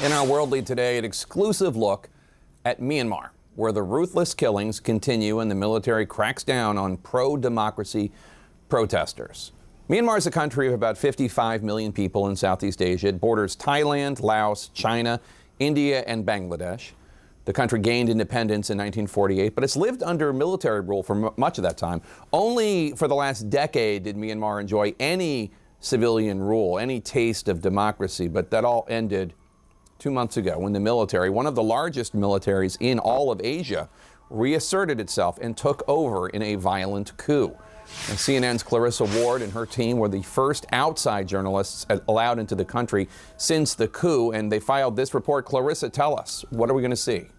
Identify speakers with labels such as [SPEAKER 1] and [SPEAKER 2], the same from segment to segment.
[SPEAKER 1] In our World Lead today, an exclusive look at Myanmar, where the ruthless killings continue and the military cracks down on pro-democracy protesters. Myanmar is a country of about 55 million people in Southeast Asia. It borders Thailand, Laos, China, India, and Bangladesh. The country gained independence in 1948, but it's lived under military rule for much of that time. Only for the last decade did Myanmar enjoy any civilian rule, any taste of democracy, but that all ended 2 months ago when the military, one of the largest militaries in all of Asia, reasserted itself and took over in a violent coup. And CNN's Clarissa Ward and her team were the first outside journalists allowed into the country since the coup, and they filed this report. Clarissa, tell us, what are we going to see?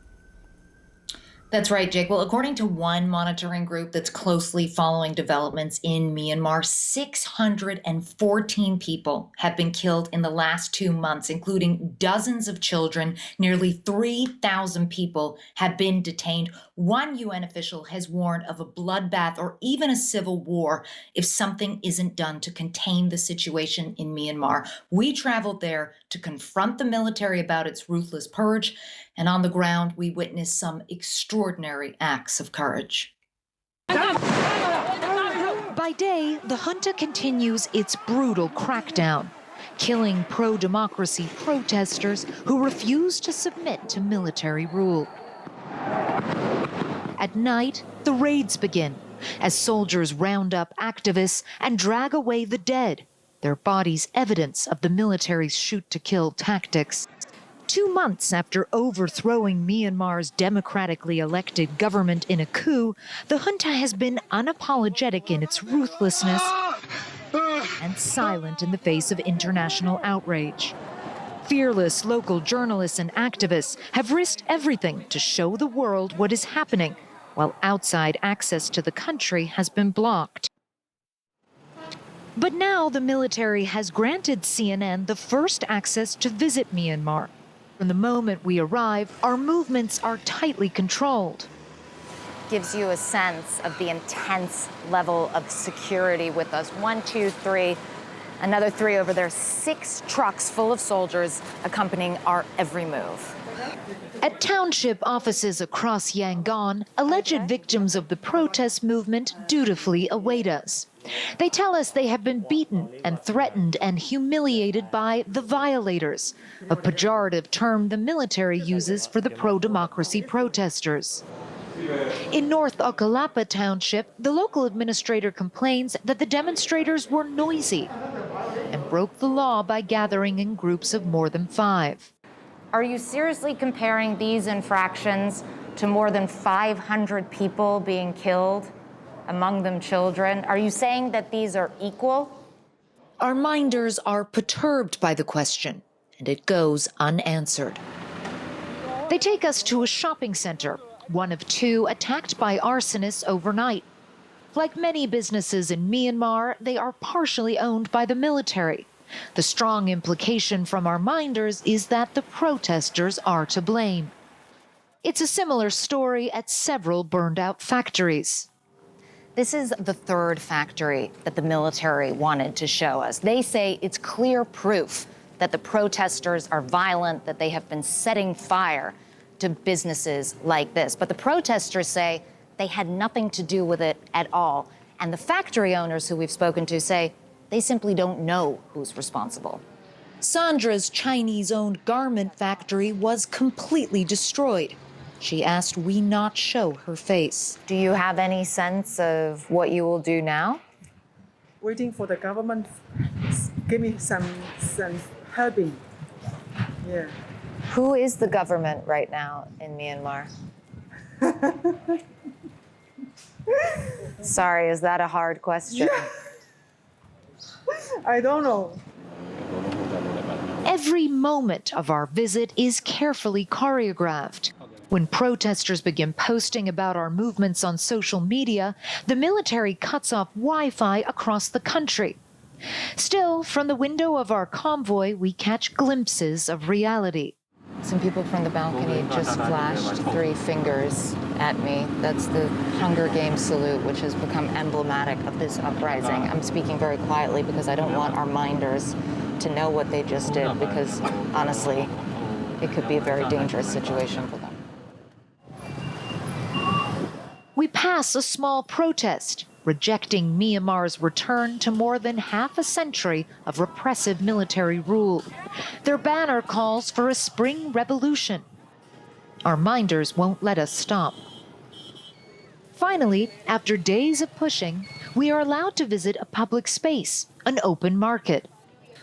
[SPEAKER 2] That's right, Jake. Well, according to one monitoring group that's closely following developments in Myanmar, 614 people have been killed in the last 2 months, including dozens of children. Nearly 3,000 people have been detained. One UN official has warned of a bloodbath or even a civil war if something isn't done to contain the situation in Myanmar. We traveled there to confront the military about its ruthless purge, and on the ground, we witnessed some extraordinary acts of courage.
[SPEAKER 3] By day, the junta continues its brutal crackdown, killing pro-democracy protesters who refuse to submit to military rule. At night, the raids begin as soldiers round up activists and drag away the dead, their bodies evidence of the military's shoot-to-kill tactics. 2 months after overthrowing Myanmar's democratically elected government in a coup, the junta has been unapologetic in its ruthlessness and silent in the face of international outrage. Fearless local journalists and activists have risked everything to show the world what is happening, while outside access to the country has been blocked. But now the military has granted CNN the first access to visit Myanmar. From the moment we arrive, our movements are tightly controlled.
[SPEAKER 4] Gives you a sense of the intense level of security with us. 1, 2, 3, another 3 over there. 6 trucks full of soldiers accompanying our every move.
[SPEAKER 3] At township offices across Yangon, alleged victims of the protest movement dutifully await us. They tell us they have been beaten and threatened and humiliated by the violators, a pejorative term the military uses for the pro-democracy protesters. In North Okalapa Township, the local administrator complains that the demonstrators were noisy and broke the law by gathering in groups of more than 5.
[SPEAKER 4] Are you seriously comparing these infractions to more than 500 people being killed, among them children? Are you saying that these are equal?
[SPEAKER 3] Our minders are perturbed by the question, and it goes unanswered. They take us to a shopping center, one of 2 attacked by arsonists overnight. Like many businesses in Myanmar, they are partially owned by the military. The strong implication from our minders is that the protesters are to blame. It's a similar story at several burned-out factories.
[SPEAKER 4] This is the 3rd factory that the military wanted to show us. They say it's clear proof that the protesters are violent, that they have been setting fire to businesses like this. But the protesters say they had nothing to do with it at all. And the factory owners who we've spoken to say they simply don't know who's responsible.
[SPEAKER 3] Sandra's Chinese-owned garment factory was completely destroyed. She asked we not show her face.
[SPEAKER 4] Do you have any sense of what you will do now?
[SPEAKER 5] Waiting for the government give me some helping. Yeah.
[SPEAKER 4] Who is the government right now in Myanmar? Sorry, is that a hard question?
[SPEAKER 5] Yeah. I don't know.
[SPEAKER 3] Every moment of our visit is carefully choreographed. When protesters begin posting about our movements on social media, the military cuts off Wi-Fi across the country. Still, from the window of our convoy, we catch glimpses of reality.
[SPEAKER 4] Some people from the balcony just flashed 3 fingers at me. That's the Hunger Games salute, which has become emblematic of this uprising. I'm speaking very quietly because I don't want our minders to know what they just did, because honestly, it could be a very dangerous situation for them.
[SPEAKER 3] We pass a small protest rejecting Myanmar's return to more than half a century of repressive military rule. Their banner calls for a spring revolution. Our minders won't let us stop. Finally, after days of pushing, we are allowed to visit a public space, an open market.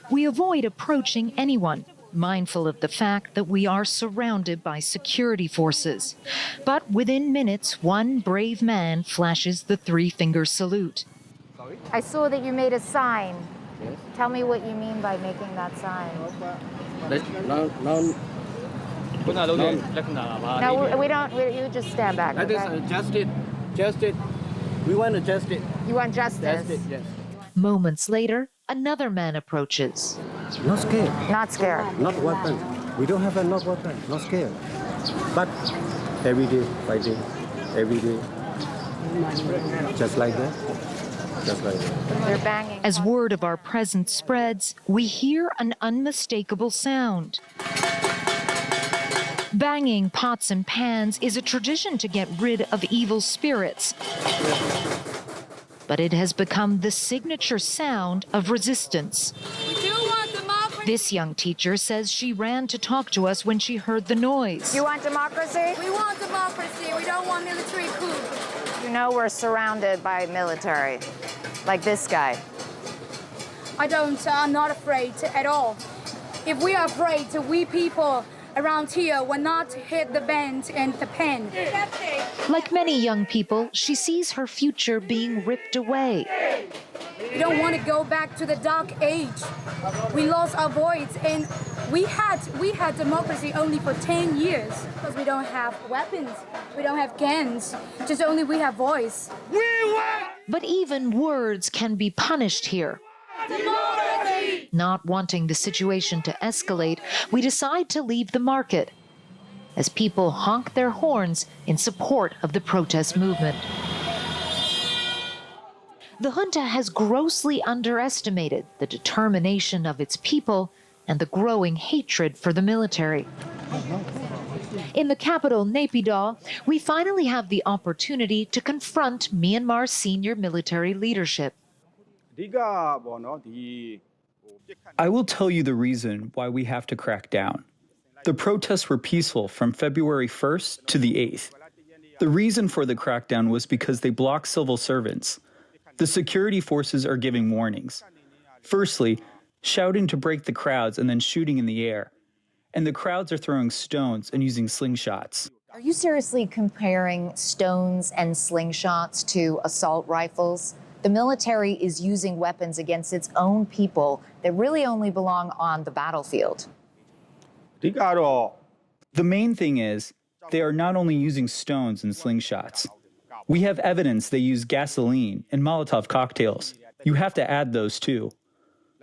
[SPEAKER 3] We avoid approaching anyone, mindful of the fact that we are surrounded by security forces. But within minutes, one brave man flashes the three-finger salute.
[SPEAKER 4] I saw that you made a sign. Yes. Tell me what you mean by making that sign. No, we don't. You just stand back. Okay?
[SPEAKER 6] Justice. We want justice.
[SPEAKER 4] You want justice?
[SPEAKER 6] Justice, yes.
[SPEAKER 3] Moments later, another man approaches.
[SPEAKER 6] Not scared.
[SPEAKER 4] Not scared.
[SPEAKER 6] Not weapon. We don't have enough weapon. Not scared. But every day, fighting. Every day. Just like that. Just like that.
[SPEAKER 4] They're banging.
[SPEAKER 3] As word of our presence spreads, we hear an unmistakable sound. Banging pots and pans is a tradition to get rid of evil spirits. But it has become the signature sound of resistance.
[SPEAKER 7] We do want democracy.
[SPEAKER 3] This young teacher says she ran to talk to us when she heard the noise.
[SPEAKER 4] You want democracy?
[SPEAKER 7] We want democracy. We don't want military coup.
[SPEAKER 4] You know we're surrounded by military, like this guy.
[SPEAKER 7] I'm not afraid at all. If we are afraid, we people around here will not hit the band and the pen.
[SPEAKER 3] Like many young people, she sees her future being ripped away.
[SPEAKER 7] We don't want to go back to the dark age. We lost our voice, and we had democracy only for 10 years because we don't have weapons, we don't have guns, just only we have voice.
[SPEAKER 3] But even words can be punished here.
[SPEAKER 7] Democracy!
[SPEAKER 3] Not wanting the situation to escalate, we decide to leave the market as people honk their horns in support of the protest movement. The junta has grossly underestimated the determination of its people and the growing hatred for the military. In the capital, Naypyidaw, we finally have the opportunity to confront Myanmar's senior military leadership.
[SPEAKER 8] I will tell you the reason why we have to crack down. The protests were peaceful from February 1st to the 8th. The reason for the crackdown was because they blocked civil servants. The security forces are giving warnings. Firstly, shouting to break the crowds and then shooting in the air. And the crowds are throwing stones and using slingshots.
[SPEAKER 4] Are you seriously comparing stones and slingshots to assault rifles? The military is using weapons against its own people that really only belong on the battlefield.
[SPEAKER 8] The main thing is, they are not only using stones and slingshots. We have evidence they use gasoline and Molotov cocktails. You have to add those too.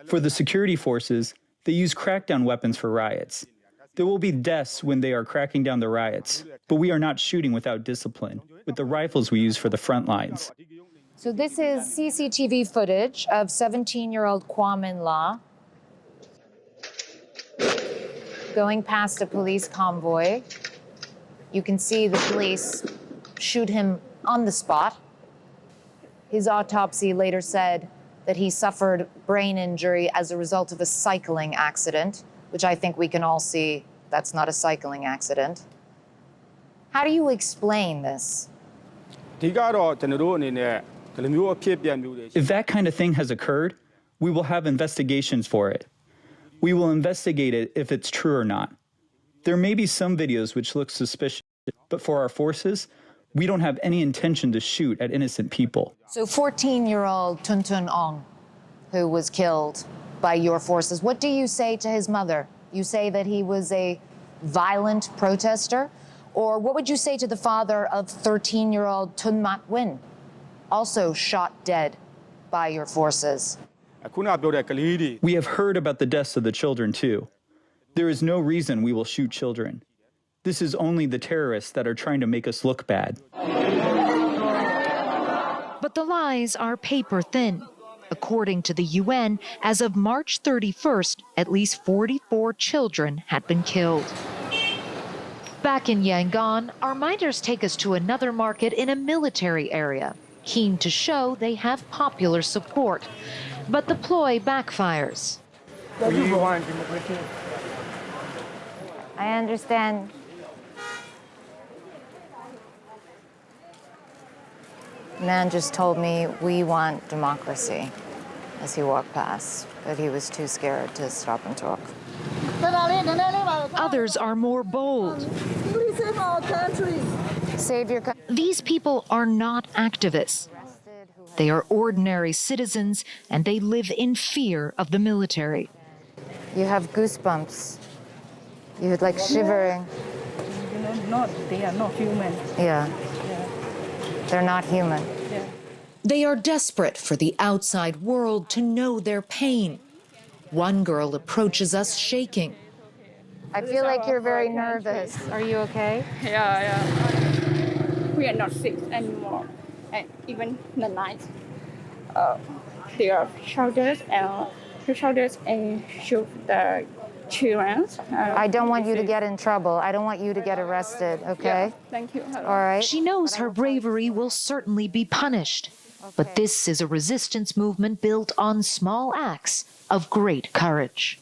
[SPEAKER 8] For the security forces, they use crackdown weapons for riots. There will be deaths when they are cracking down the riots, but we are not shooting without discipline, with the rifles we use for the front lines.
[SPEAKER 4] So this is CCTV footage of 17-year-old Kwame La going past a police convoy. You can see the police shoot him on the spot. His autopsy later said that he suffered brain injury as a result of a cycling accident, which I think we can all see that's not a cycling accident. How do you explain this?
[SPEAKER 8] If that kind of thing has occurred, we will have investigations for it. We will investigate it if it's true or not. There may be some videos which look suspicious, but for our forces, we don't have any intention to shoot at innocent people.
[SPEAKER 4] So 14-year-old Tun Tun Ong, who was killed by your forces, what do you say to his mother? You say that he was a violent protester? Or what would you say to the father of 13-year-old Tun Mat Win, also shot dead by your forces?
[SPEAKER 8] We have heard about the deaths of the children too. There is no reason we will shoot children. This is only the terrorists that are trying to make us look bad.
[SPEAKER 3] But the lies are paper thin. According to the UN, as of March 31st, at least 44 children had been killed. Back in Yangon, our minders take us to another market in a military area, keen to show they have popular support. But the ploy backfires.
[SPEAKER 6] We want democracy.
[SPEAKER 4] I understand. Man just told me we want democracy as he walked past, but he was too scared to stop and talk.
[SPEAKER 3] Others are more bold.
[SPEAKER 5] Please save our country.
[SPEAKER 4] Save your country.
[SPEAKER 3] These people are not activists. They are ordinary citizens, and they live in fear of the military.
[SPEAKER 4] You have goosebumps. You're like shivering.
[SPEAKER 5] They are not human.
[SPEAKER 4] Yeah. They're not human.
[SPEAKER 3] They are desperate for the outside world to know their pain. One girl approaches us shaking.
[SPEAKER 4] I feel like you're very nervous. Are you okay?
[SPEAKER 9] Yeah. We are not sick anymore. And even the night, there are shoulders and shoot the children.
[SPEAKER 4] I don't want you to get in trouble. I don't want you to get arrested, okay?
[SPEAKER 9] Yeah, thank you.
[SPEAKER 4] All right.
[SPEAKER 3] She knows her bravery will certainly be punished. But this is a resistance movement built on small acts of great courage.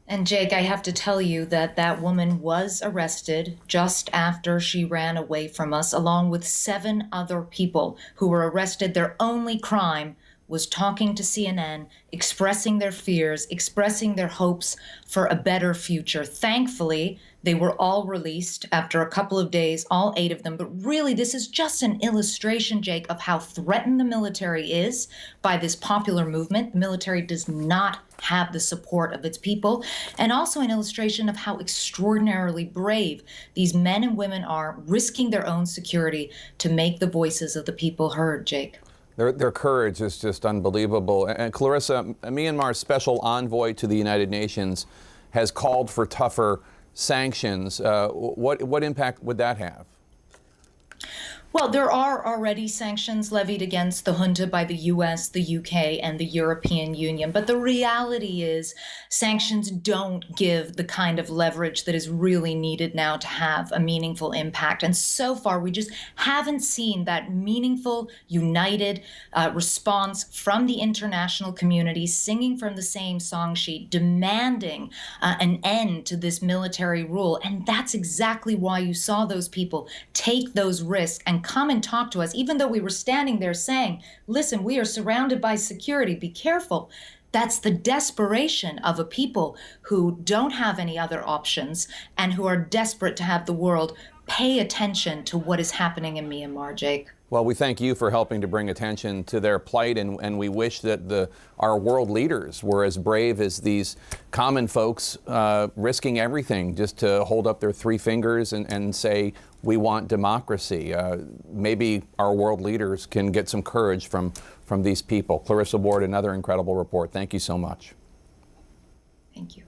[SPEAKER 2] And Jake, I have to tell you that that woman was arrested just after she ran away from us, along with 7 other people who were arrested. Their only crime was talking to CNN, expressing their fears, expressing their hopes for a better future. Thankfully, they were all released after a couple of days, all 8 of them. But really, this is just an illustration, Jake, of how threatened the military is by this popular movement. The military does not have the support of its people, and also an illustration of how extraordinarily brave these men and women are, risking their own security to make the voices of the people heard, Jake.
[SPEAKER 1] Their courage is just unbelievable. And Clarissa, Myanmar's special envoy to the United Nations has called for tougher sanctions. What impact would that have?
[SPEAKER 2] Well, there are already sanctions levied against the junta by the US, the UK, and the European Union. But the reality is sanctions don't give the kind of leverage that is really needed now to have a meaningful impact. And so far, we just haven't seen that meaningful, united response from the international community, singing from the same song sheet, demanding an end to this military rule. And that's exactly why you saw those people take those risks and come and talk to us, even though we were standing there saying, listen, we are surrounded by security, be careful. That's the desperation of a people who don't have any other options and who are desperate to have the world pay attention to what is happening in Myanmar, Jake.
[SPEAKER 1] Well, we thank you for helping to bring attention to their plight, and we wish that our world leaders were as brave as these common folks, risking everything just to hold up their 3 fingers and say, we want democracy. Maybe our world leaders can get some courage from these people. Clarissa Ward, another incredible report. Thank you so much.
[SPEAKER 2] Thank you.